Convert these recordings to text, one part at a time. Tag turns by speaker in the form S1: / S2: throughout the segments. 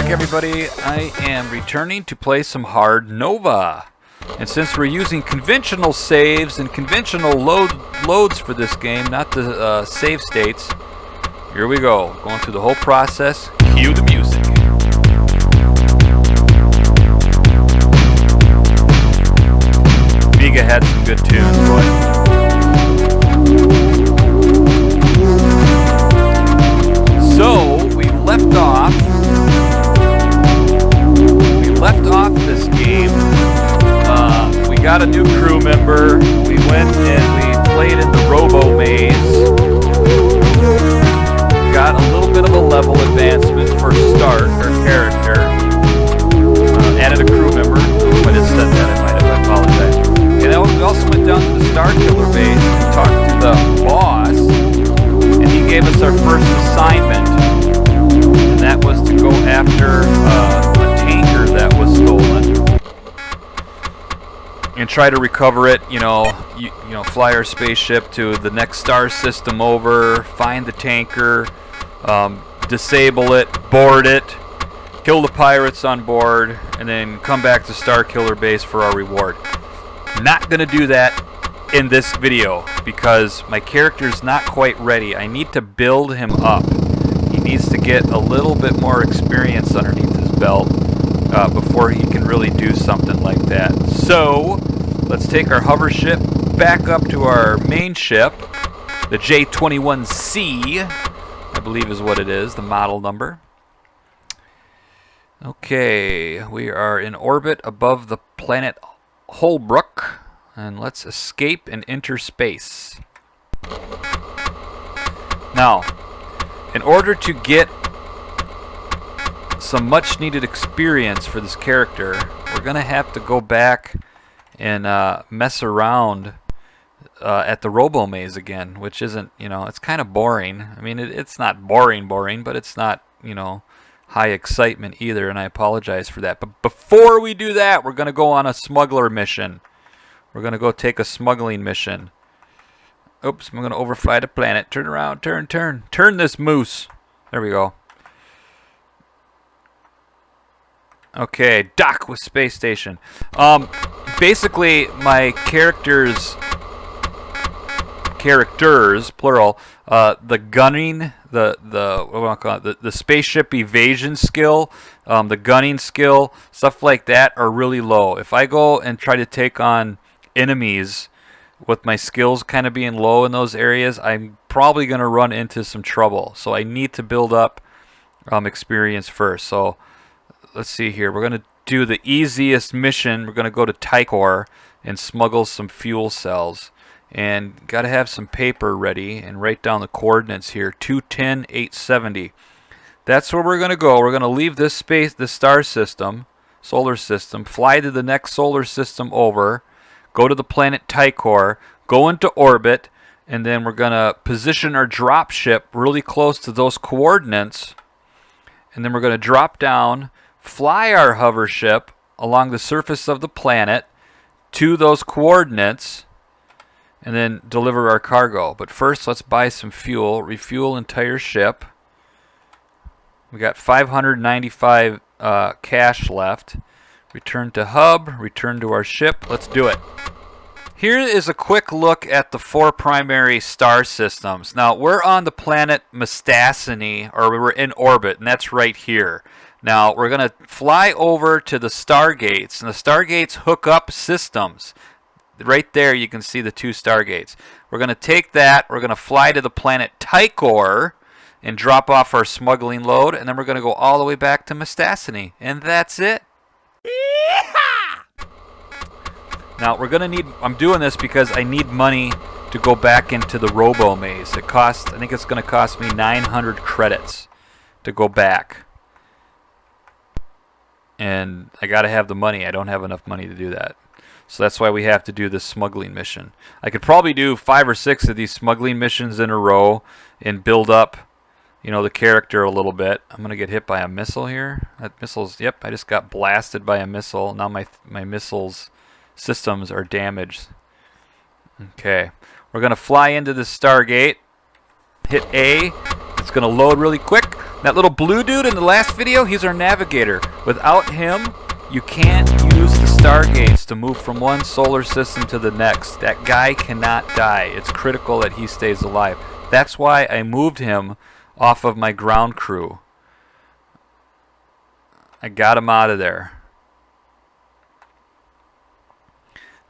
S1: back, everybody. I am returning to play some hard Nova. And since we're using conventional saves and conventional loads for this game, not the save states, here we go. Going through the whole process. Cue the music. Amiga had some good tunes. Go ahead. So, we left off this game. We got a new crew member. We went and we played in the Robo Maze. Got a little bit of a level advancement for start, our character. Added a crew member. If I just said that, I apologize. And we also went down to the Star Killer base and talked to the boss. And he gave us our first assignment. And that was to go after a tanker that was stolen. And try to recover it, you know, fly our spaceship to the next star system over, find the tanker, disable it, board it, kill the pirates on board, and then come back to Star Killer base for our reward. Not gonna do that in this video because my character's not quite ready. I need to build him up. He needs to get a little bit more experience underneath his belt before he can really do something like that. So let's take our hover ship back up to our main ship, the J21C, I believe is what it is, the model number. Okay, we are in orbit above the planet Holbrook, and let's escape and enter space. Now, in order to get some much needed experience for this character, we're gonna have to go back and mess around at the Robo Maze again, which isn't, it's kind of boring. I mean, it's not boring, but it's not, high excitement either, and I apologize for that. But before we do that, we're gonna go on a smuggler mission. We're gonna go take a smuggling mission. Oops, I'm gonna overfly the planet. Turn around, turn this moose. There we go. Okay, dock with space station. Basically, my characters, plural, the gunning, the spaceship evasion skill, the gunning skill, stuff like that are really low. If I go and try to take on enemies with my skills kind of being low in those areas, I'm probably going to run into some trouble. So I need to build up experience first. So let's see here. We're going to do the easiest mission. We're going to go to Tikorr and smuggle some fuel cells. And got to have some paper ready and write down the coordinates here. 210, 870. That's where we're going to go. We're going to leave this space, the star system, solar system, fly to the next solar system over, go to the planet Tikorr, go into orbit, and then we're going to position our drop ship really close to those coordinates. And then we're going to drop down, fly our hover ship along the surface of the planet to those coordinates, and then deliver our cargo. But first, let's buy some fuel, refuel entire ship. We got 595 cash left. Return to hub, return to our ship. Let's do it. Here is a quick look at the 4 primary star systems. Now, we're on the planet Mastacini, or we're in orbit, and that's right here. Now, we're going to fly over to the Stargates, and the Stargates hook up systems. Right there, you can see the 2 Stargates. We're going to take that, we're going to fly to the planet Tikorr and drop off our smuggling load, and then we're going to go all the way back to Mastacini. And that's it. Now, we're going to need, I'm doing this because I need money to go back into the Robo Maze. It costs, I think it's going to cost me 900 credits to go back. And I got to have the money. I don't have enough money to do that. So that's why we have to do this smuggling mission. I could probably do 5 or 6 of these smuggling missions in a row and build up, the character a little bit. I'm going to get hit by a missile here. That missile's, yep, I just got blasted by a missile. Now my missiles systems are damaged. Okay. We're going to fly into the Stargate. Hit A. It's going to load really quick. That little blue dude in the last video, he's our navigator. Without him, you can't use the stargates to move from one solar system to the next. That guy cannot die. It's critical that he stays alive. That's why I moved him off of my ground crew. I got him out of there.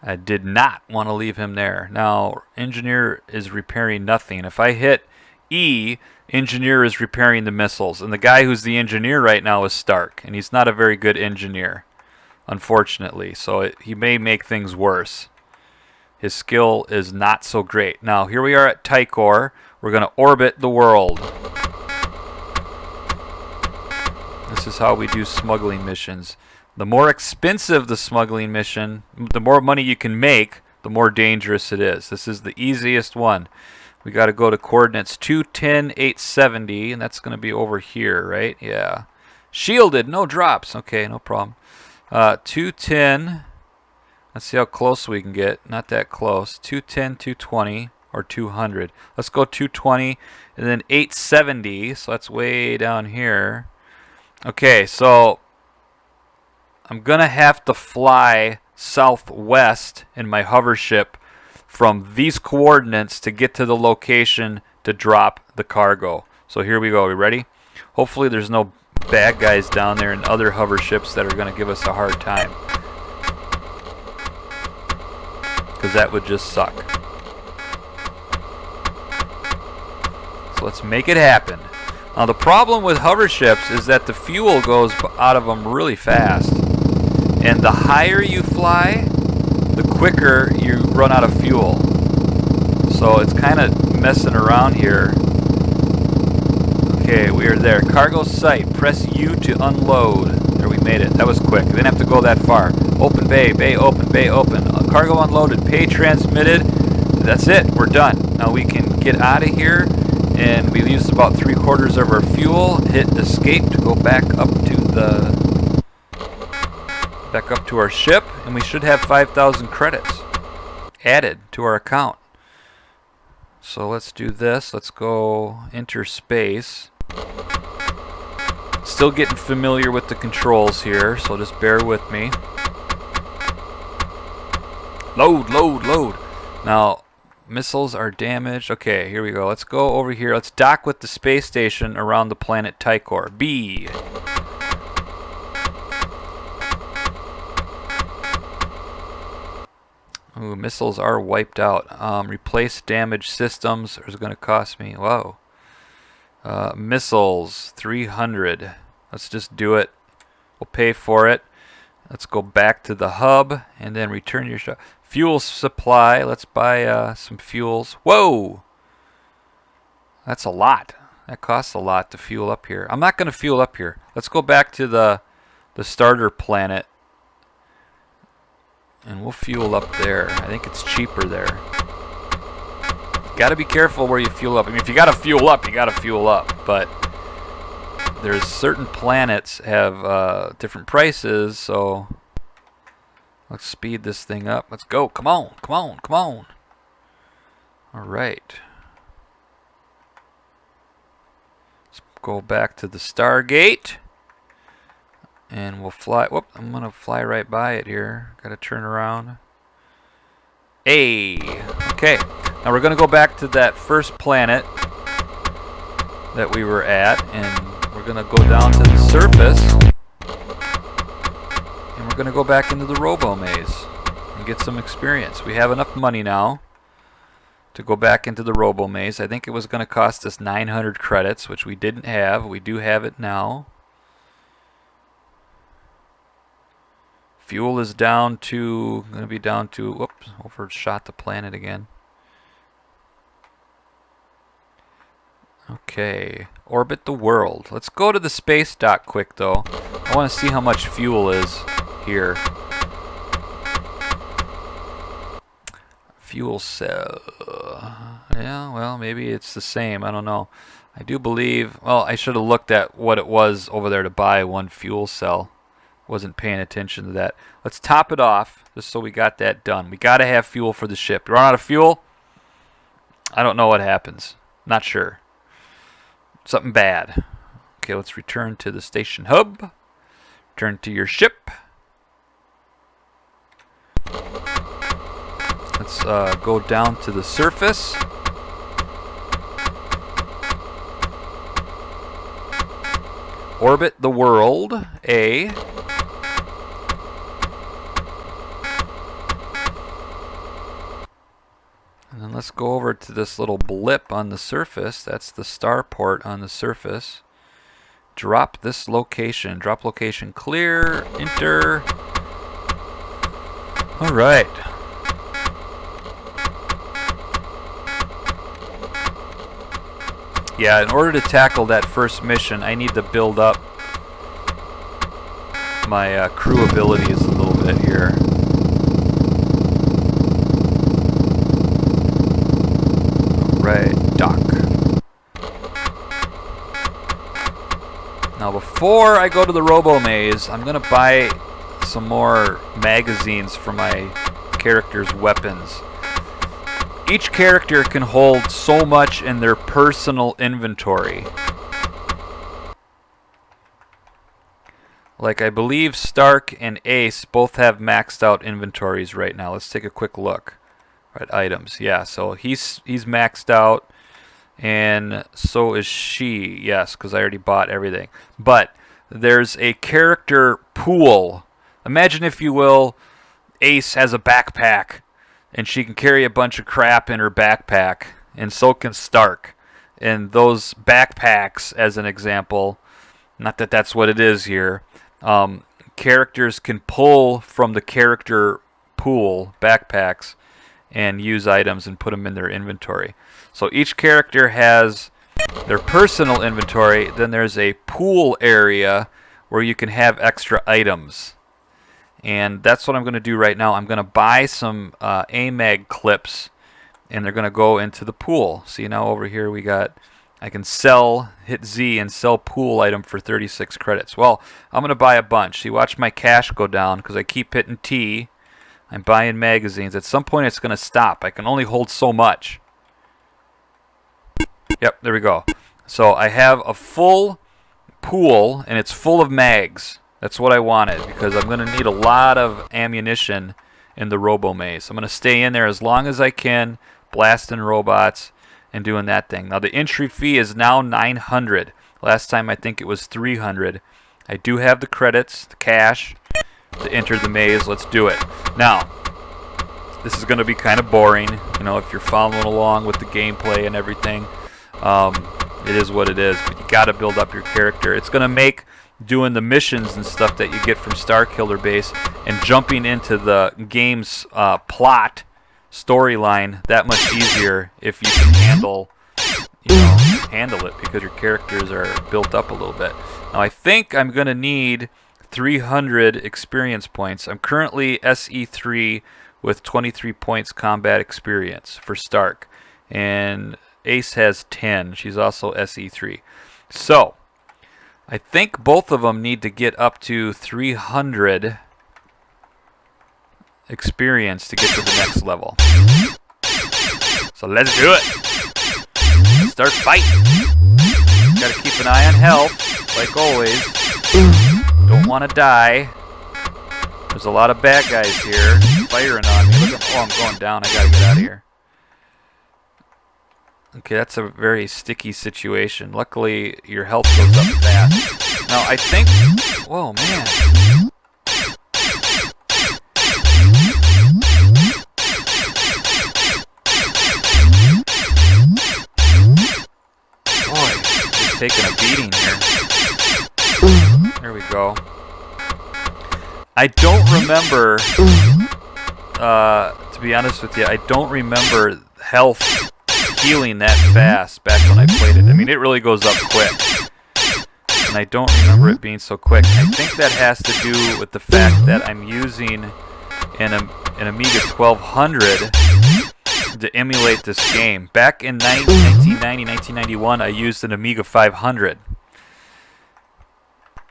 S1: I did not want to leave him there. Now, engineer is repairing nothing. If I hit E, engineer is repairing the missiles. And the guy who's the engineer right now is Stark. And he's not a very good engineer, unfortunately. So he may make things worse. His skill is not so great. Now, here we are at Tikorr. We're going to orbit the world. This is how we do smuggling missions. The more expensive the smuggling mission, the more money you can make, the more dangerous it is. This is the easiest one. We got to go to coordinates 210, 870, and that's going to be over here, right? Yeah. Shielded, no drops. Okay, no problem. 210. Let's see how close we can get. Not that close. 210, 220, or 200. Let's go 220, and then 870. So that's way down here. Okay, so I'm going to have to fly southwest in my hover ship from these coordinates to get to the location to drop the cargo. So here we go. Are we ready? Hopefully there's no bad guys down there and other hover ships that are going to give us a hard time. Because that would just suck. So let's make it happen. Now the problem with hover ships is that the fuel goes out of them really fast. And the higher you fly, the quicker you run out of fuel. So it's kind of messing around here. Okay, we are there. Cargo site. Press U to unload. There, we made it. That was quick. Didn't have to go that far. Open bay. Bay open. Bay open. Cargo unloaded. Pay transmitted. That's it. We're done. Now we can get out of here. And we've used about 3/4 of our fuel. Hit escape to go back up to our ship, and we should have 5,000 credits added to our account. So let's do this. Let's go enter space. Still getting familiar with the controls here, so just bear with me. Load, load, load. Now, missiles are damaged. Okay, here we go. Let's go over here. Let's dock with the space station around the planet Tikorr. B. Ooh, missiles are wiped out. Replace damaged systems is going to cost me. Whoa. Missiles, 300. Let's just do it. We'll pay for it. Let's go back to the hub and then return your shop. Fuel supply. Let's buy some fuels. Whoa! That's a lot. That costs a lot to fuel up here. I'm not going to fuel up here. Let's go back to the starter planet. And we'll fuel up there. I think it's cheaper there. Got to be careful where you fuel up. I mean, if you got to fuel up, you got to fuel up. But there's certain planets have different prices, so let's speed this thing up. Let's go. Come on. Come on. Come on. All right. Let's go back to the Stargate. And we'll fly. Whoop, I'm going to fly right by it here. Got to turn around. Hey. Okay. Now we're going to go back to that first planet that we were at. And we're going to go down to the surface. And we're going to go back into the Robo Maze and get some experience. We have enough money now to go back into the Robo Maze. I think it was going to cost us 900 credits, which we didn't have. We do have it now. Fuel is down to, going to be down to, whoops, overshot the planet again. Okay, orbit the world. Let's go to the space dock quick though. I want to see how much fuel is here. Fuel cell. Yeah, well, maybe it's the same. I don't know. I do believe, well, I should have looked at what it was over there to buy one fuel cell. Wasn't paying attention to that. Let's top it off just so we got that done. We got to have fuel for the ship. You run out of fuel? I don't know what happens. Not sure. Something bad. Okay, let's return to the station hub. Return to your ship. Let's go down to the surface. Orbit the world, A. And then let's go over to this little blip on the surface. That's the starport on the surface. Drop this location. Drop location clear. Enter. All right. Yeah, in order to tackle that first mission, I need to build up my crew abilities a little bit here. Right, dock. Now before I go to the Robo Maze, I'm gonna buy some more magazines for my character's weapons. Each character can hold so much in their personal inventory. Like I believe Stark and Ace both have maxed out inventories right now. Let's take a quick look. Right, items. Yeah, so he's maxed out, and so is she. Yes, because I already bought everything. But there's a character pool. Imagine, if you will, Ace has a backpack, and she can carry a bunch of crap in her backpack, and so can Stark. And those backpacks, as an example, not that that's what it is here, characters can pull from the character pool backpacks and use items and put them in their inventory. So each character has their personal inventory, then there's a pool area where you can have extra items. And that's what I'm going to do right now. I'm going to buy some AMAG clips, and they're going to go into the pool. See, now over here we got, I can sell, hit Z and sell pool item for 36 credits. Well, I'm going to buy a bunch. See, watch my cash go down because I keep hitting T. I'm buying magazines. At some point it's going to stop. I can only hold so much. Yep, there we go. So I have a full pool, and it's full of mags. That's what I wanted, because I'm going to need a lot of ammunition in the Robo Maze. I'm going to stay in there as long as I can, blasting robots and doing that thing. Now the entry fee is now 900. Last time I think it was 300. I do have the credits, the cash, to enter the maze. Let's do it. Now, this is going to be kind of boring, you know, if you're following along with the gameplay and everything. It is what it is, but you got to build up your character. It's going to make doing the missions and stuff that you get from Starkiller Base and jumping into the game's plot storyline that much easier if you can handle it, because your characters are built up a little bit. Now I think I'm going to need 300 experience points. I'm currently SE3 with 23 points combat experience for Stark, and Ace has 10. She's also SE3. So I think both of them need to get up to 300 experience to get to the next level. So let's do it. Let's start fighting. Gotta keep an eye on health, like always. Don't want to die. There's a lot of bad guys here firing on me. Look at, oh, I'm going down. I gotta get out of here. Okay, that's a very sticky situation. Luckily, your health goes up fast. Now, I think... Whoa, man. Boy, he's taking a beating here. There we go. I don't remember... to be honest with you, I don't remember health healing that fast back when I played it. I mean, it really goes up quick, and I don't remember it being so quick. I think that has to do with the fact that I'm using an Amiga 1200 to emulate this game. Back in 1990, 1991, I used an Amiga 500,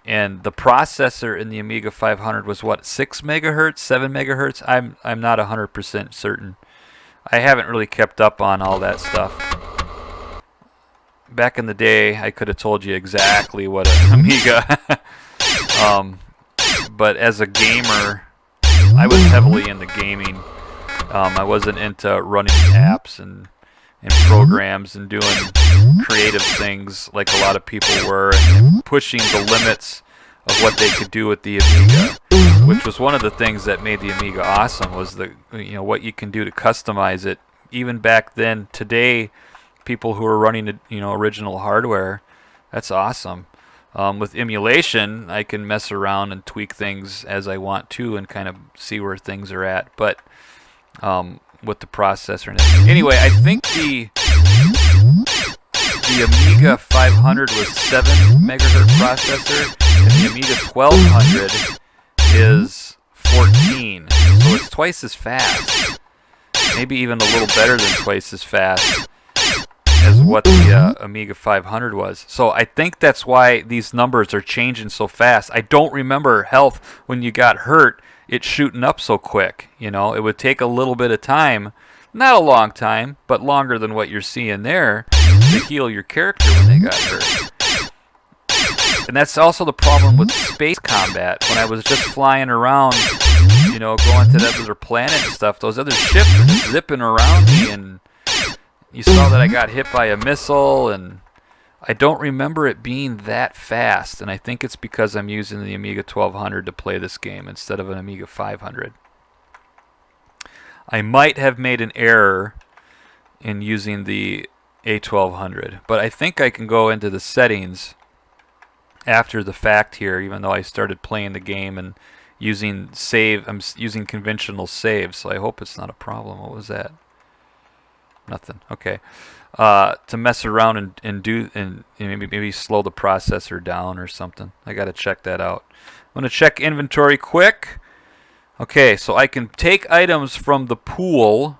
S1: and the processor in the Amiga 500 was what, 6 megahertz, 7 megahertz? I'm not 100% certain. I haven't really kept up on all that stuff. back in the day, I could have told you exactly what an Amiga. But as a gamer, I was heavily into gaming. I wasn't into running apps and programs and doing creative things like a lot of people were, and pushing the limits of what they could do with the Amiga, which was one of the things that made the Amiga awesome, was the what you can do to customize it. Even back then, today, people who are running original hardware, that's awesome. With emulation, I can mess around and tweak things as I want to and kind of see where things are at. But with the processor. Anyway, I think the Amiga 500 was 7 megahertz processor, and the Amiga 1200 is 14. So it's twice as fast. Maybe even a little better than twice as fast as what the Amiga 500 was. So I think that's why these numbers are changing so fast. I don't remember health when you got hurt, it shooting up so quick. It would take a little bit of time, not a long time, but longer than what you're seeing there, to heal your character when they got hurt. And that's also the problem with space combat. When I was just flying around, going to that other planet and stuff, those other ships were just zipping around me, and you saw that I got hit by a missile, and I don't remember it being that fast, and I think it's because I'm using the Amiga 1200 to play this game instead of an Amiga 500. I might have made an error in using the A1200, but I think I can go into the settings after the fact here, even though I started playing the game and using I'm using conventional save, so I hope it's not a problem. What was that? Nothing. Okay. To mess around and maybe slow the processor down or something. I got to check that out. I'm going to check inventory quick. Okay, so I can take items from the pool,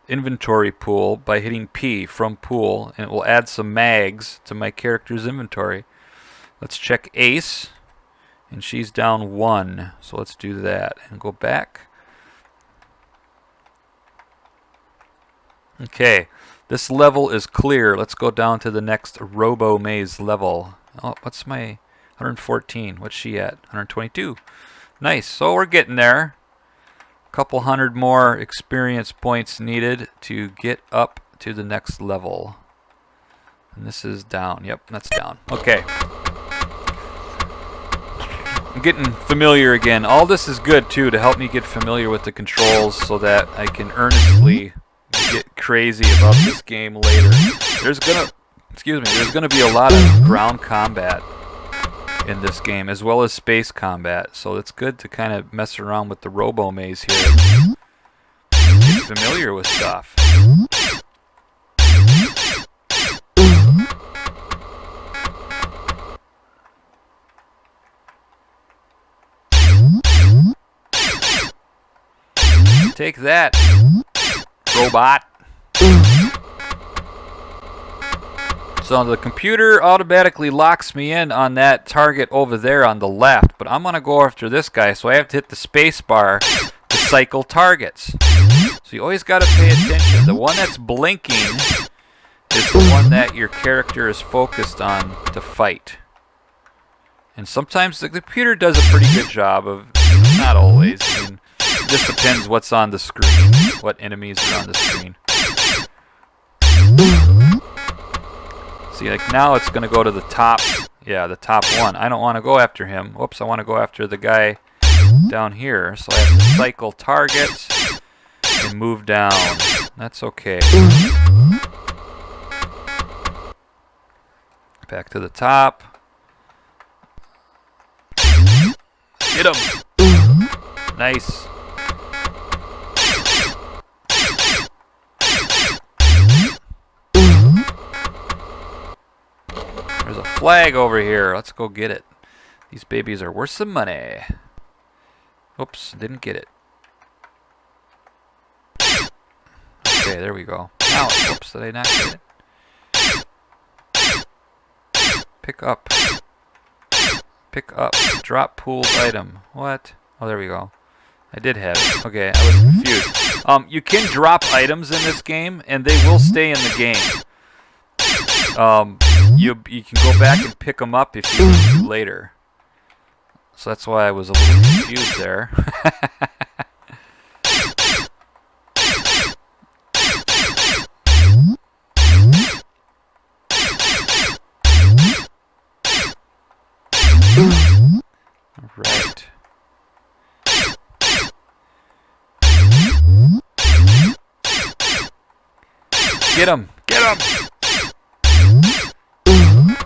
S1: inventory pool, by hitting P from pool, and it will add some mags to my character's inventory. Let's check Ace, and she's down 1. So let's do that and go back. Okay, this level is clear. Let's go down to the next Robo Maze level. Oh, what's my 114? What's she at? 122. Nice. So we're getting there. A couple hundred more experience points needed to get up to the next level. And this is down. Yep, that's down. Okay. I'm getting familiar again. All this is good, too, to help me get familiar with the controls so that I can earnestly get crazy about this game later. There's gonna be a lot of ground combat in this game, as well as space combat. So it's good to kind of mess around with the Robo Maze here. Get familiar with stuff. Take that, robot. So the computer automatically locks me in on that target over there on the left, but I'm going to go after this guy, so I have to hit the space bar to cycle targets. So you always got to pay attention. The one that's blinking is the one that your character is focused on to fight. And sometimes the computer does a pretty good job of, not always, I mean, it just depends what's on the screen, what enemies are on the screen. See, like now it's going to go to the top, the top one. I don't want to go after him. Whoops, I want to go after the guy down here. So I have to cycle targets and move down. That's okay. Back to the top. Get him! Nice. There's a flag over here. Let's go get it. These babies are worth some money. Oops, didn't get it. Okay, there we go. Now, oops, did I not get it? Pick up. Pick up. Drop pooled item. What? Oh, there we go. I did have it. Okay, I was confused. You can drop items in this game, and they will stay in the game. you can go back and pick them up if you need to later. So that's why I was a little confused there. Right. Get him! Get him!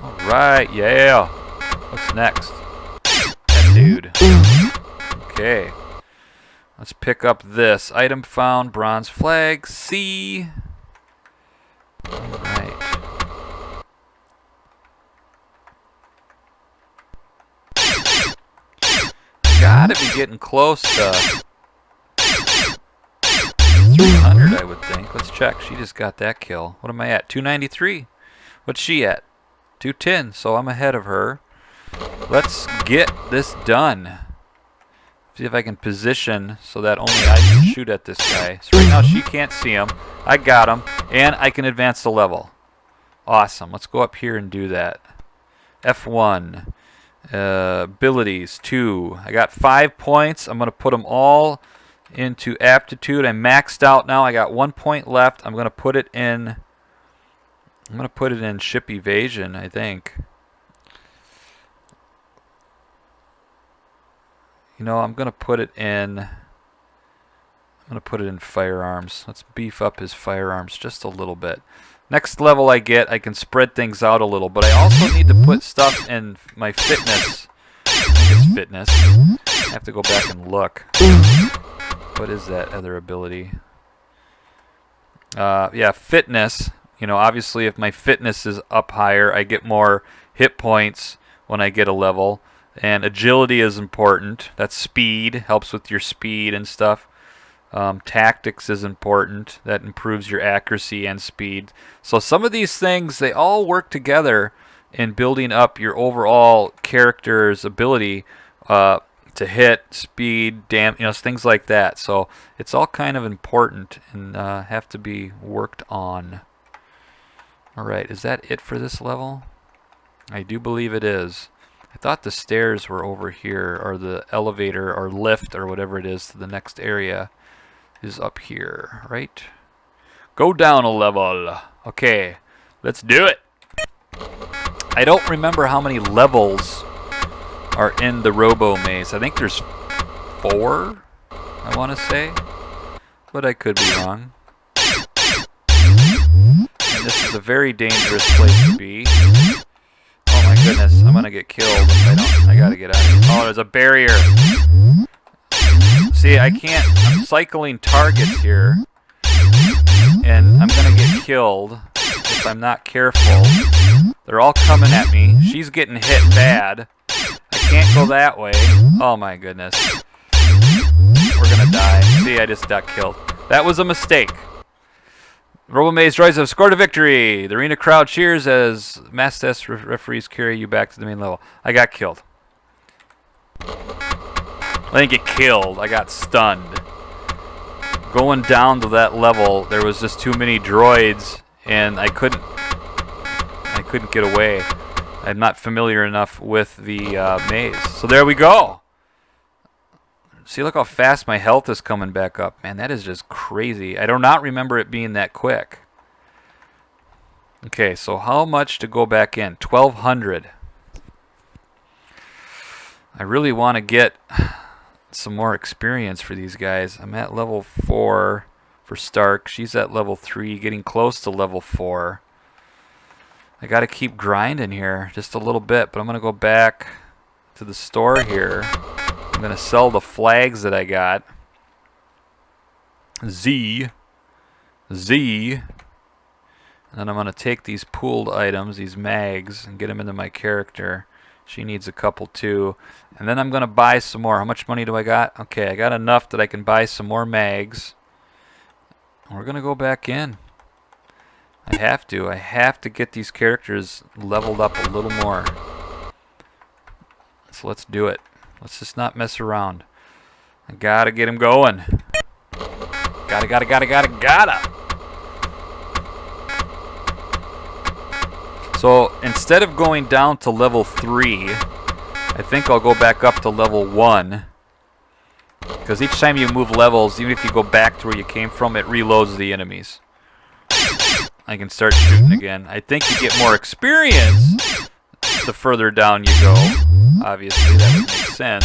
S1: Alright, yeah. What's next? That dude. Okay. Let's pick up this. Item found, bronze flag, C. Alright. Gotta be getting close to 300, I would think. Let's check. She just got that kill. What am I at? 293. What's she at? 210. So I'm ahead of her. Let's get this done. See if I can position so that only I can shoot at this guy. So right now she can't see him. I got him. And I can advance the level. Awesome. Let's go up here and do that. F1. Abilities 2. I got 5 points. I'm going to put them all into aptitude. I'm maxed out now. I got 1 point left. I'm going to put it in ship evasion, I think. You know, I'm going to put it in firearms. Let's beef up his firearms just a little bit. Next level I get, I can spread things out a little, but I also need to put stuff in my fitness. I think it's fitness. I have to go back and look. What is that other ability? Yeah, fitness. You know, obviously if my fitness is up higher, I get more hit points when I get a level. And agility is important. That's speed. Helps with your speed and stuff. Tactics is important. That improves your accuracy and speed. So some of these things, they all work together in building up your overall character's ability to hit, speed, things like that. So it's all kind of important and have to be worked on. All right, is that it for this level? I do believe it is. I thought the stairs were over here, or the elevator or lift or whatever it is to the next area is up here, right? Go down a level. Okay, let's do it. I don't remember how many levels are in the Robo Maze. I think there's 4, I want to say, but I could be wrong. And this is a very dangerous place to be. Oh my goodness, I'm gonna get killed if I don't. I gotta get out of here. Oh, there's a barrier. See, I can't. I'm cycling targets here, and I'm gonna get killed if I'm not careful. They're all coming at me. She's getting hit bad. I can't go that way. Oh my goodness. We're gonna die. See, I just got killed. That was a mistake. Robo Maze droids have scored a victory. The arena crowd cheers as mass test referees carry you back to the main level. I got killed. I didn't get killed. I got stunned. Going down to that level, there was just too many droids, and I couldn't get away. I'm not familiar enough with the maze. So there we go. See, look how fast my health is coming back up. Man, that is just crazy. I do not remember it being that quick. Okay, so how much to go back in? 1,200. I really want to get some more experience for these guys. I'm at level 4 for Stark. She's at level 3, getting close to level 4. I got to keep grinding here just a little bit, but I'm going to go back to the store here. I'm going to sell the flags that I got. Z. And then I'm going to take these pooled items, these mags, and get them into my character. She needs a couple too. And then I'm going to buy some more. How much money do I got? Okay, I got enough that I can buy some more mags. And we're going to go back in. I have to get these characters leveled up a little more. So let's do it. Let's just not mess around. I gotta get him going. Gotta. So instead of going down to level 3, I think I'll go back up to level 1. Because each time you move levels, even if you go back to where you came from, it reloads the enemies. I can start shooting again. I think you get more experience the further down you go. Obviously, that would make sense.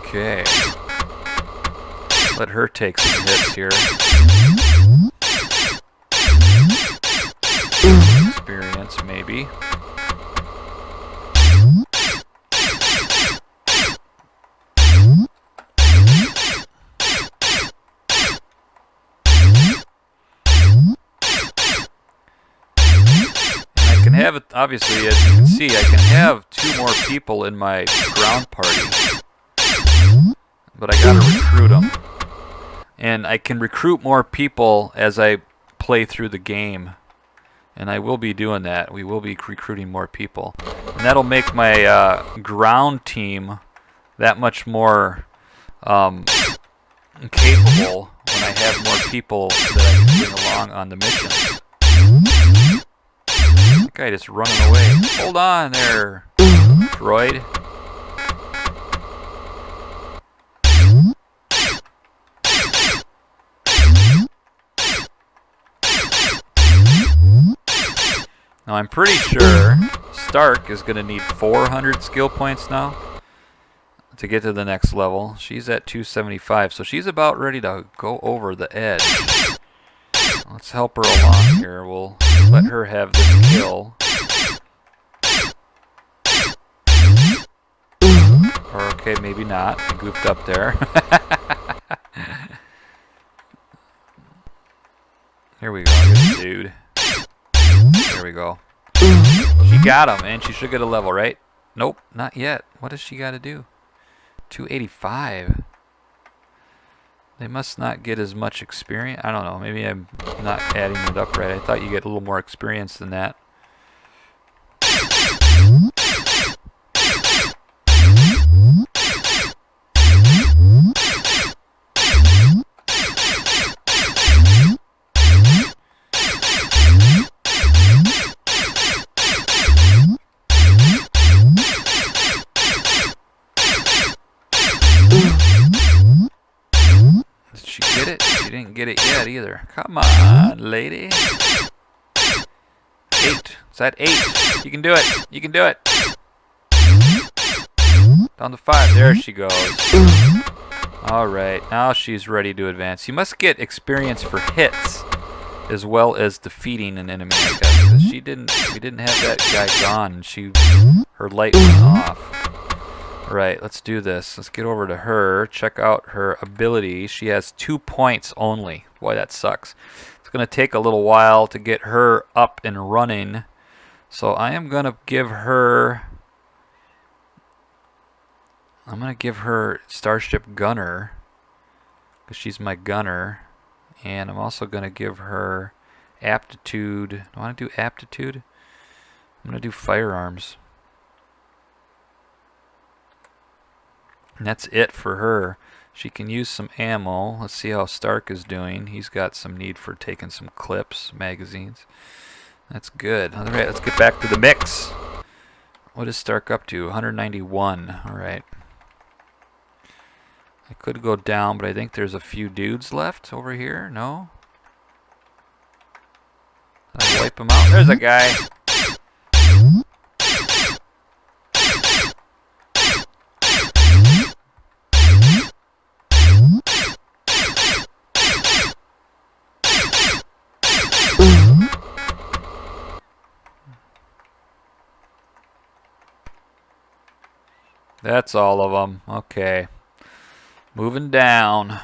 S1: Okay. Let her take some hits here. Experience, maybe. Have it, obviously, as you can see, I can have 2 more people in my ground party, but I gotta recruit them. And I can recruit more people as I play through the game, and I will be doing that. We will be recruiting more people, and that'll make my ground team that much more capable when I have more people that I can bring along on the missions. That guy just running away. Hold on there, droid. Now I'm pretty sure Stark is going to need 400 skill points now to get to the next level. She's at 275, so she's about ready to go over the edge. Let's help her along here. We'll let her have this kill. Or okay, maybe not. I goofed up there. Here we go, good dude. There we go. She got him, and she should get a level, right? Nope, not yet. What does she got to do? 285. They must not get as much experience. I don't know. Maybe I'm not adding it up right. I thought you get a little more experience than that. Get it yet either. Come on, lady. 8. Is that 8? You can do it. You can do it. Down to 5. There she goes. Alright, now she's ready to advance. You must get experience for hits as well as defeating an enemy, I guess. Because we didn't have that guy gone, and her light went off. Right, let's do this. Let's get over to her, check out her ability. She has 2 points only. Boy, that sucks. It's going to take a little while to get her up and running. So I am going to give her... I'm going to give her Starship Gunner, because she's my gunner. And I'm also going to give her Aptitude. Do I want to do Aptitude? I'm going to do Firearms. And that's it for her. She can use some ammo. Let's see how Stark is doing. He's got some need for taking some clips, magazines. That's good. All right, let's get back to the mix. What is Stark up to? 191. All right. I could go down, but I think there's a few dudes left over here. No? I'll wipe them out. There's a guy. That's all of them. Okay. Moving down.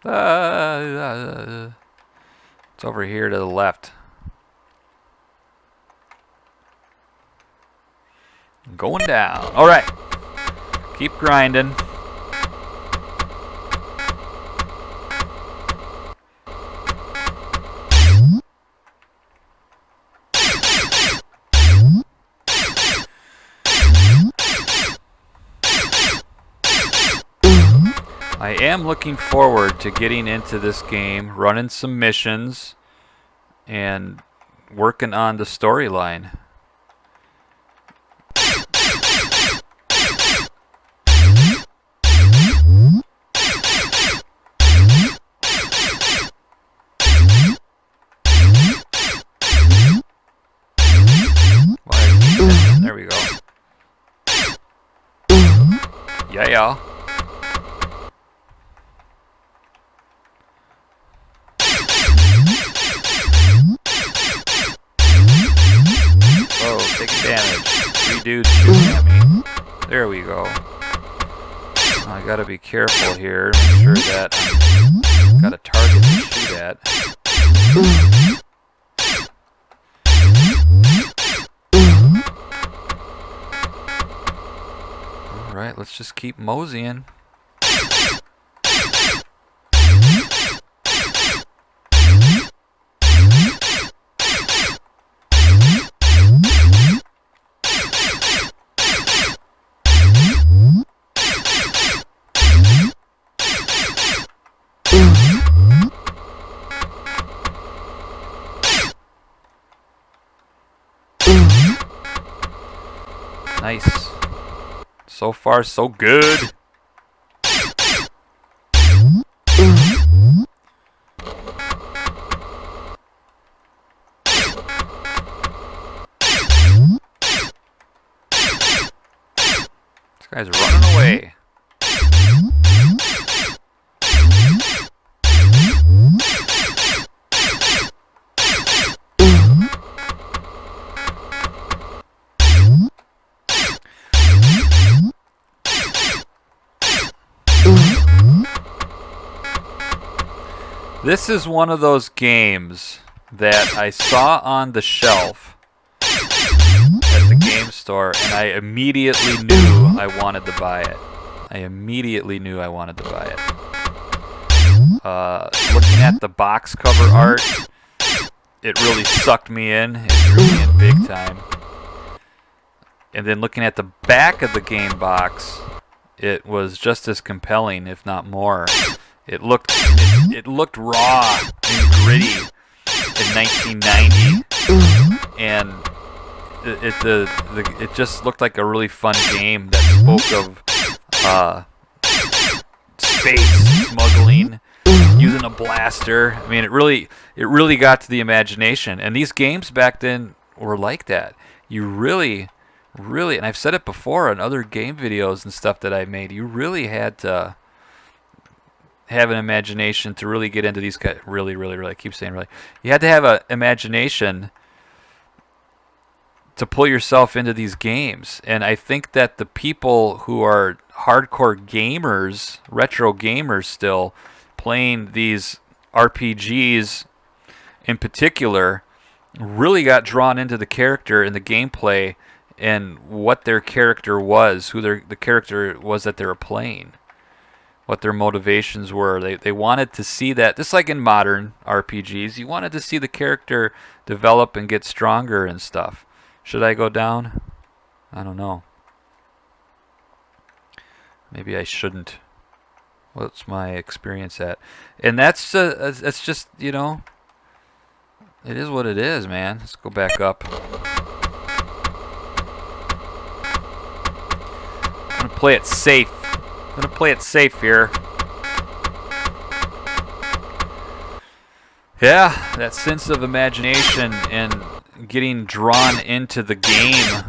S1: It's over here to the left. Going down. All right. Keep grinding. I am looking forward to getting into this game, running some missions, and working on the storyline. There we go. Yeah. Oh, taking damage. 3 dudes shooting at me. There we go. I gotta be careful here. Make sure that I've got a target to shoot at. Alright, let's just keep moseying. Nice. So far, so good. This guy's running away. This is one of those games that I saw on the shelf at the game store, and I immediately knew I wanted to buy it. Looking at the box cover art, it really sucked me in. It drew me in big time. And then looking at the back of the game box, it was just as compelling, if not more. It looked raw and gritty in 1990, and it just looked like a really fun game that spoke of space smuggling, using a blaster. I mean, it really got to the imagination. And these games back then were like that. You really, and I've said it before on other game videos and stuff that I made, you really had to have an imagination to really get into these guys. Really, I keep saying really. You had to have an imagination to pull yourself into these games. And I think that the people who are hardcore gamers, retro gamers still, playing these RPGs in particular, really got drawn into the character and the gameplay and what their character was, who the character was that they were playing, what their motivations were. They wanted to see that, just like in modern RPGs, you wanted to see the character develop and get stronger and stuff. Should I go down? I don't know. Maybe I shouldn't. What's my experience at? And that's just, you know, it is what it is, man. Let's go back up. I'm going to play it safe. I'm going to play it safe here. Yeah, that sense of imagination and getting drawn into the game,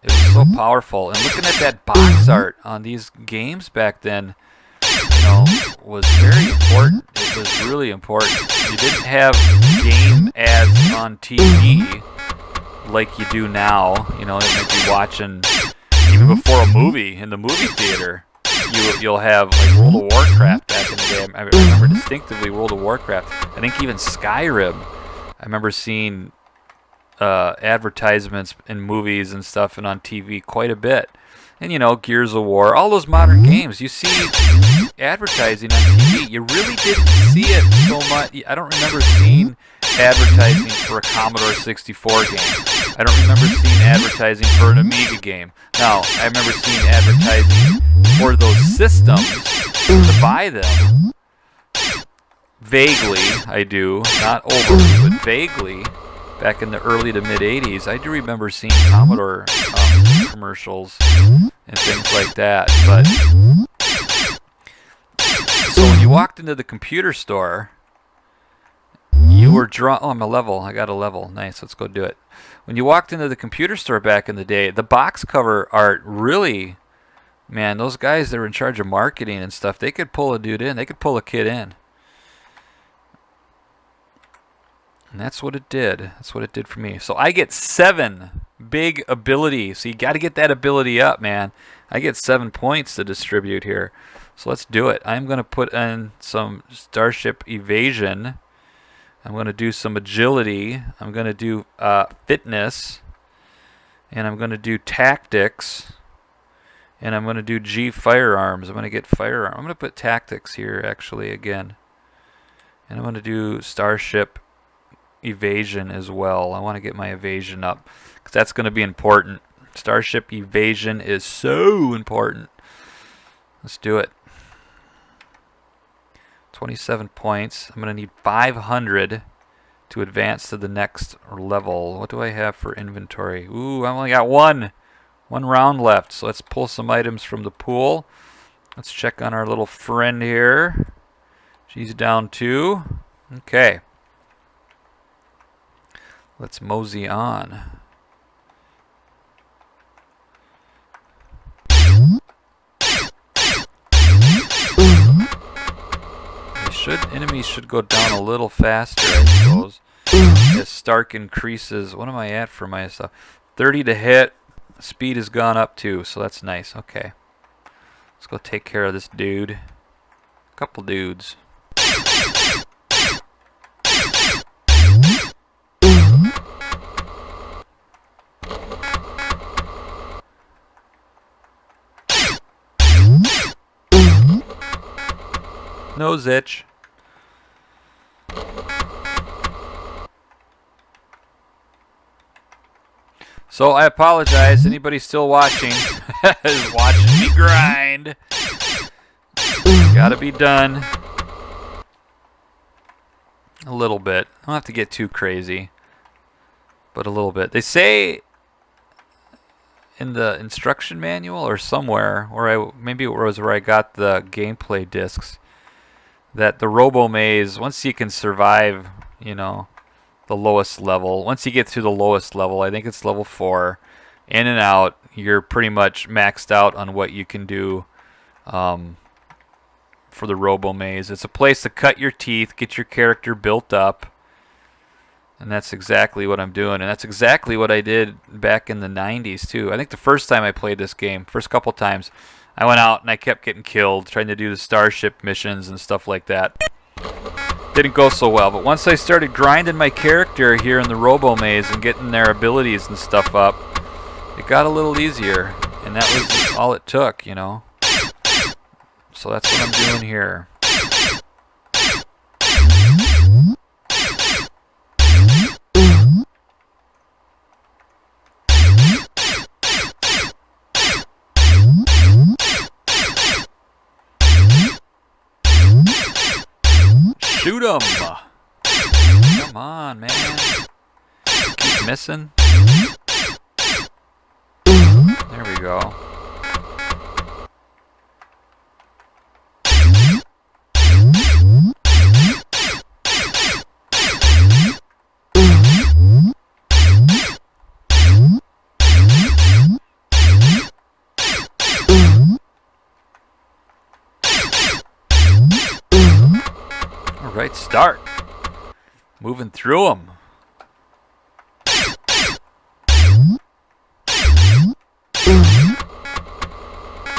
S1: it was so powerful. And looking at that box art on these games back then, you know, was very important. It was really important. You didn't have game ads on TV like you do now. You know, you might be watching even before a movie in the movie theater. You'll have like World of Warcraft back in the day. I remember distinctively World of Warcraft. I think even Skyrim. I remember seeing advertisements in movies and stuff and on TV quite a bit. And, you know, Gears of War, all those modern games, you see advertising on TV. You really didn't see it so much. I don't remember seeing advertising for a Commodore 64 game. I don't remember seeing advertising for an Amiga game. Now, I remember seeing advertising for those systems to buy them. Vaguely, I do. Not overly, but vaguely. Back in the early to mid 80s, I do remember seeing Commodore commercials and things like that. But so when you walked into the computer store, you were drawn. Oh, I'm a level. I got a level. Nice. Let's go do it. When you walked into the computer store back in the day, the box cover art really, man, those guys that were in charge of marketing and stuff, they could pull a dude in. They could pull a kid in. And that's what it did. That's what it did for me. So I get 7 big abilities. So you got to get that ability up, man. I get 7 points to distribute here. So let's do it. I'm going to put in some Starship Evasion. I'm going to do some agility. I'm going to do fitness. And I'm going to do tactics. And I'm going to do G firearms. I'm going to get firearm. I'm going to put tactics here actually again. And I'm going to do Starship Evasion as well. I want to get my evasion up because that's going to be important. Starship Evasion is so important. Let's do it. 27 points. I'm going to need 500 to advance to the next level. What do I have for inventory? Ooh, I've only got one round left. So let's pull some items from the pool. Let's check on our little friend here. She's down 2. Okay. Let's mosey on. Enemies should go down a little faster, I suppose. As Stark increases. What am I at for my stuff? 30 to hit. Speed has gone up too, so that's nice. Okay. Let's go take care of this dude. A couple dudes. Nose itch. So I apologize. Anybody still watching is watching me grind. Gotta be done. A little bit. I don't have to get too crazy, but a little bit. They say in the instruction manual or somewhere, or maybe it was where I got the gameplay discs, that the Robo Maze, once you can survive, you know, the lowest level, once you get to the lowest level, I think it's level 4, in and out, you're pretty much maxed out on what you can do for the Robo Maze. It's a place to cut your teeth, get your character built up, and that's exactly what I'm doing, and that's exactly what I did back in the 90s too. I think the first time I played this game, first couple times, I went out and I kept getting killed trying to do the Starship missions and stuff like that. Didn't go so well, but once I started grinding my character here in the Robo Maze and getting their abilities and stuff up, it got a little easier, and that was all it took, you know. So that's what I'm doing here. Shoot 'em! Come on, man. Keep missing. There we go. Right start. Moving through them.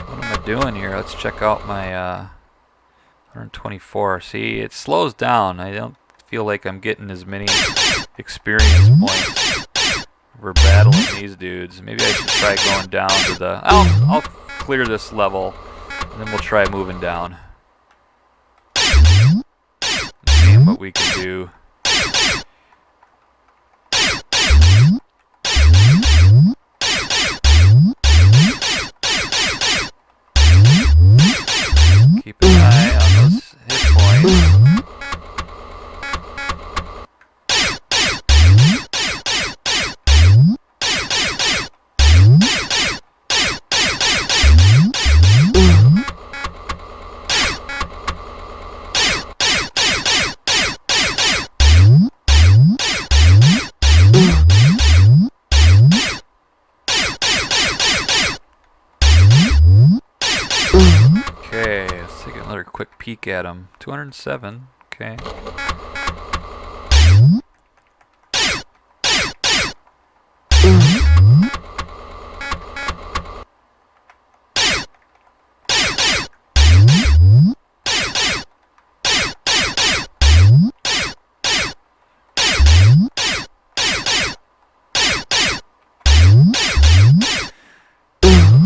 S1: What am I doing here? Let's check out my 124. See, it slows down. I don't feel like I'm getting as many experience points for battling these dudes. Maybe I should try going down to the... I'll clear this level, and then we'll try moving down. What we can do. peek at them. 207. Okay.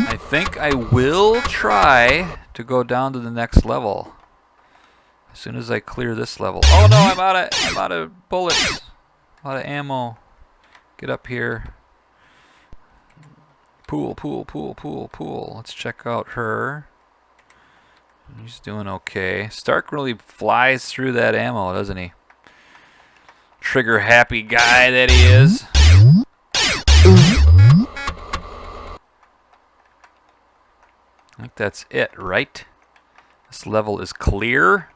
S1: I think I will try to go down to the next level as soon as I clear this level. Oh no, I'm out of bullets, out of ammo. Get up here. Pool. Let's check out her. He's doing okay. Stark really flies through that ammo, doesn't he? Trigger happy guy that he is. I think that's it, right? This level is clear.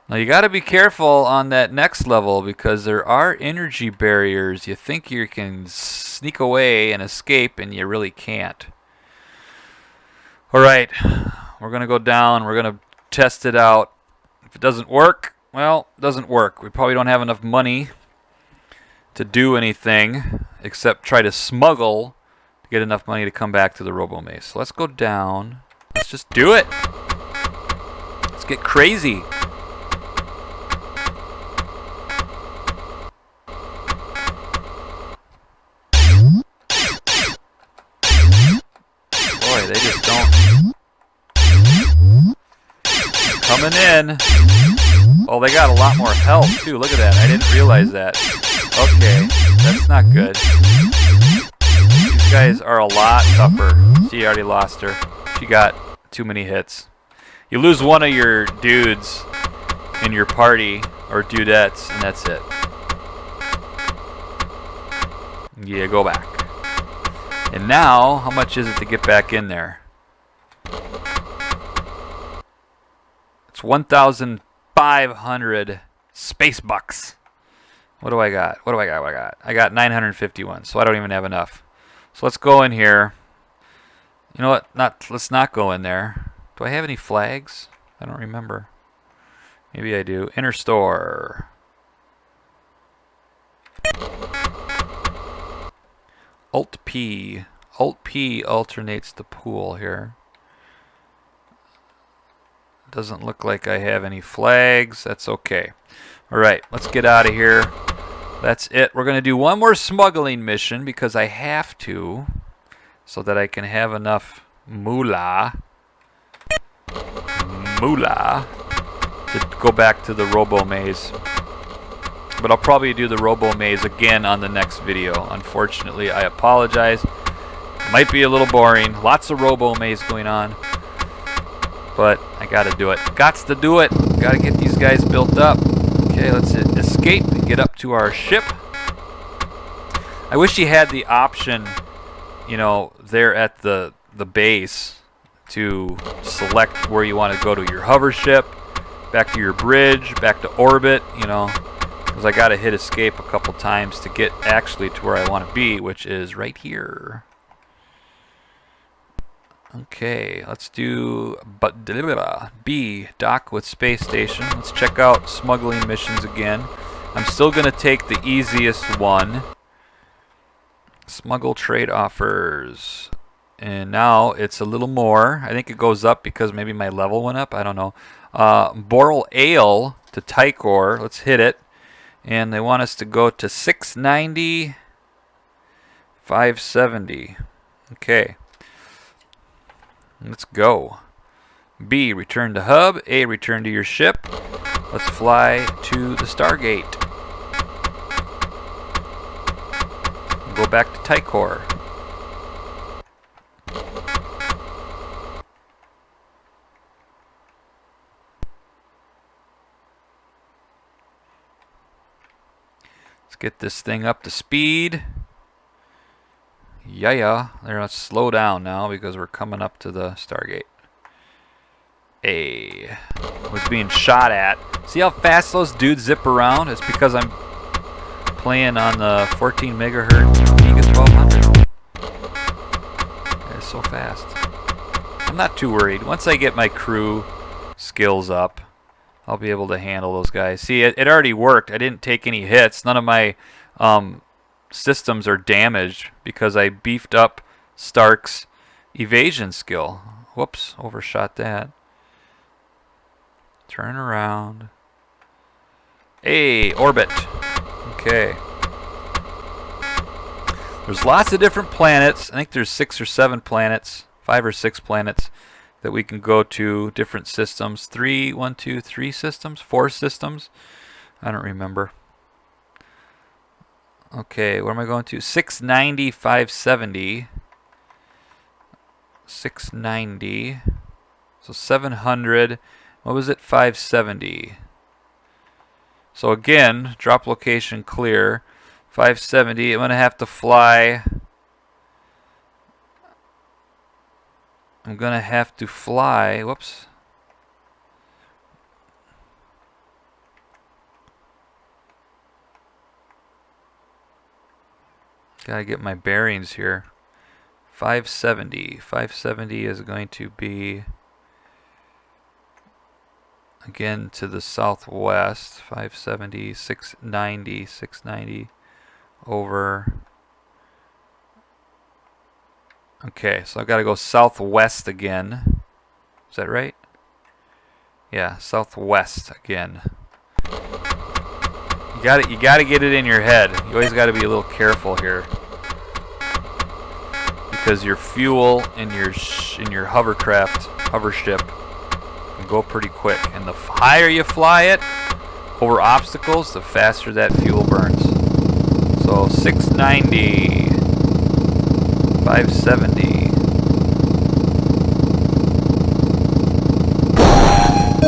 S1: Now you got to be careful on that next level because there are energy barriers. You think you can sneak away and escape, and you really can't. All right, we're gonna go down. We're gonna test it out. If it doesn't work, well, it doesn't work. We probably don't have enough money to do anything except try to smuggle to get enough money to come back to the Robo Maze. So let's go down. Let's just do it. Let's get crazy. Boy, they just don't. Coming in. Oh, they got a lot more health too. Look at that. I didn't realize that. Okay, that's not good. These guys are a lot tougher. She already lost her. She got too many hits. You lose one of your dudes in your party, or dudettes, and that's it. Yeah, go back. And now, how much is it to get back in there? It's 1,500 space bucks. What do I got? I got 951, so I don't even have enough. So let's go in here. You know what? Let's not go in there. Do I have any flags? I don't remember. Maybe I do. Inner store. Alt P. Alt P alternates the pool here. Doesn't look like I have any flags. That's okay. Alright, let's get out of here. That's it. We're going to do one more smuggling mission because I have to, so that I can have enough moolah to go back to the Robo Maze. But I'll probably do the Robo Maze again on the next video. Unfortunately, I apologize. Might be a little boring. Lots of Robo Maze going on. But I gotta do it. Gots to do it. Gotta get these guys built up. Okay, let's escape and get up to our ship. I wish you had the option, you know, there at the base to select where you want to go to your hover ship, back to your bridge, back to orbit, you know, because I gotta hit escape a couple times to get actually to where I want to be, which is right here. Okay, let's do B, dock with space station. Let's check out smuggling missions again. I'm still going to take the easiest one. Smuggle trade offers. And now it's a little more. I think it goes up because maybe my level went up. I don't know. Boral Ale to Tikorr. Let's hit it. And they want us to go to 690, 570. Okay. Let's go. B, return to hub. A, return to your ship. Let's fly to the Stargate. Go back to Tikorr. Let's get this thing up to speed. Yeah. They're going to slow down now because we're coming up to the Stargate. A was being shot at. See how fast those dudes zip around? It's because I'm playing on the 14 megahertz Amiga 1200. It's so fast. I'm not too worried. Once I get my crew scaled skills up, I'll be able to handle those guys. See, it already worked. I didn't take any hits. None of my systems are damaged because I beefed up Stark's evasion skill. Whoops, overshot that. Turn around. Hey, orbit. Okay. There's lots of different planets. I think there's 6 or 7 planets, 5 or 6 planets that we can go to, different systems. 3 systems? 4 systems? I don't remember. Okay, where am I going to? 690, 570. 690. So 700. What was it? 570. So again, drop location clear. 570. I'm going to have to fly. Whoops. Gotta get my bearings here. 570. 570 is going to be, again, to the southwest. 570, 690, 690 over. Okay, so I've got to go southwest again. Is that right? Yeah, southwest again. You got to get it in your head. You always got to be a little careful here, because your fuel in your hover ship can go pretty quick, and the higher you fly it over obstacles, the faster that fuel burns. So 690, 570.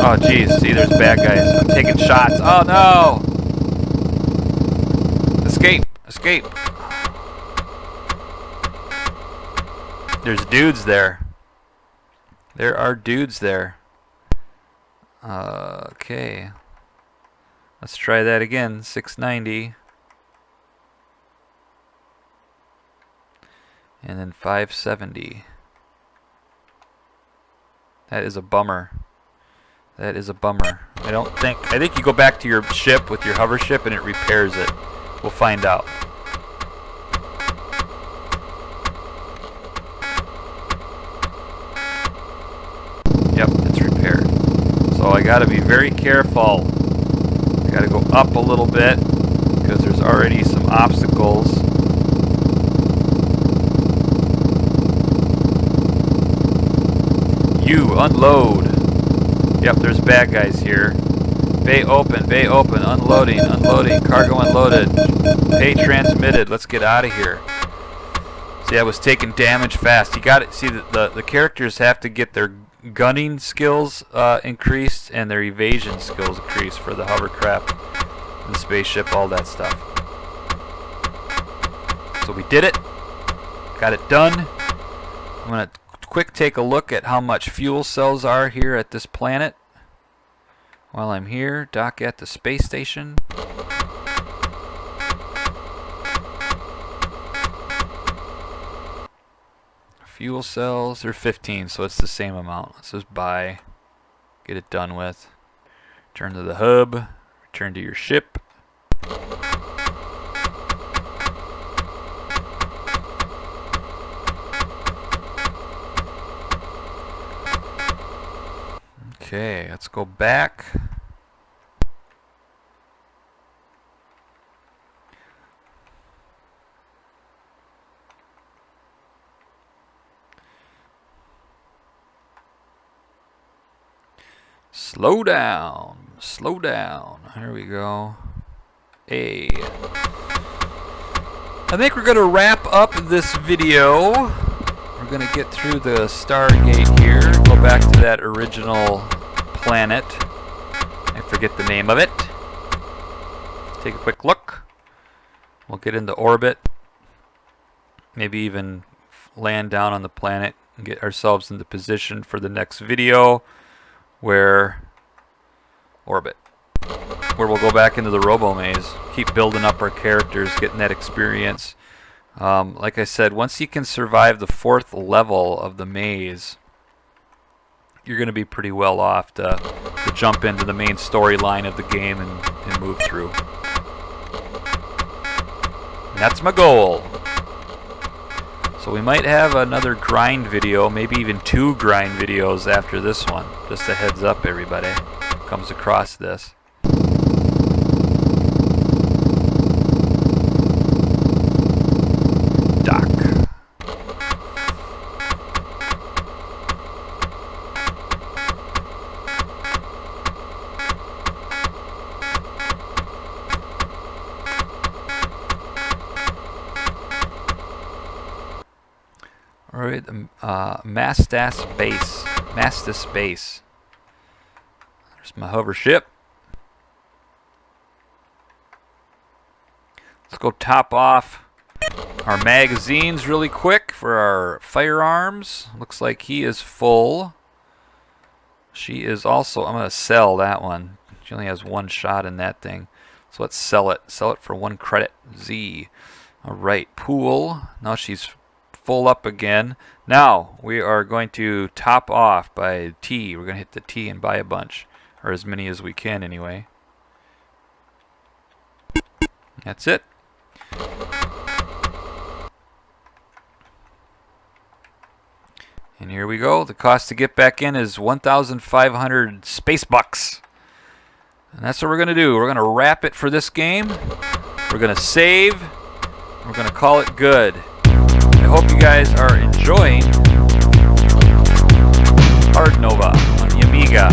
S1: Oh geez, see, there's bad guys. I'm taking shots. Oh no! Escape! Escape! There's dudes there. There are dudes there. Okay. Let's try that again. 690. And then 570. That is a bummer. That is a bummer. I think you go back to your ship with your hover ship and it repairs it. We'll find out. Yep, it's repaired. So I gotta be very careful. I gotta go up a little bit because there's already some obstacles. You unload. Yep, there's bad guys here. Bay open, unloading, cargo unloaded. Pay transmitted. Let's get out of here. See, I was taking damage fast. You got it. See, the characters have to get their gunning skills increased and their evasion skills increased for the hovercraft, the spaceship, all that stuff. So we did it. Got it done. I'm gonna quick take a look at how much fuel cells are here at this planet. While I'm here, dock at the space station. Fuel cells, they're 15, so it's the same amount. Let's just buy, get it done with. Return to the hub, return to your ship. Okay, let's go back. Slow down, slow down. Here we go. Hey. I think we're going to wrap up this video. We're going to get through the Stargate here. Go back to that original planet. I forget the name of it. Take a quick look. We'll get into orbit. Maybe even land down on the planet and get ourselves into position for the next video, where orbit, where we'll go back into the Robo Maze, keep building up our characters, getting that experience. Like I said, once you can survive the 4th level of the maze, you're going to be pretty well off to to jump into the main storyline of the game and move through. And that's my goal. So we might have another grind video, maybe even 2 grind videos after this one. Just a heads up, everybody who comes across this. Doc. Alright, Mastas base. There's my hover ship. Let's go top off our magazines really quick for our firearms. Looks like he is full. She is also, I'm going to sell that one. She only has 1 shot in that thing. So let's sell it. Sell it for 1 credit. Z. Alright, pool. Now she's full up again. Now we are going to top off by T. We're going to hit the T and buy a bunch, or as many as we can anyway. That's it. And here we go. The cost to get back in is 1,500 space bucks. And that's what we're going to do. We're going to wrap it for this game. We're going to save. We're going to call it good. I hope you guys are enjoying Hard Nova on the Amiga.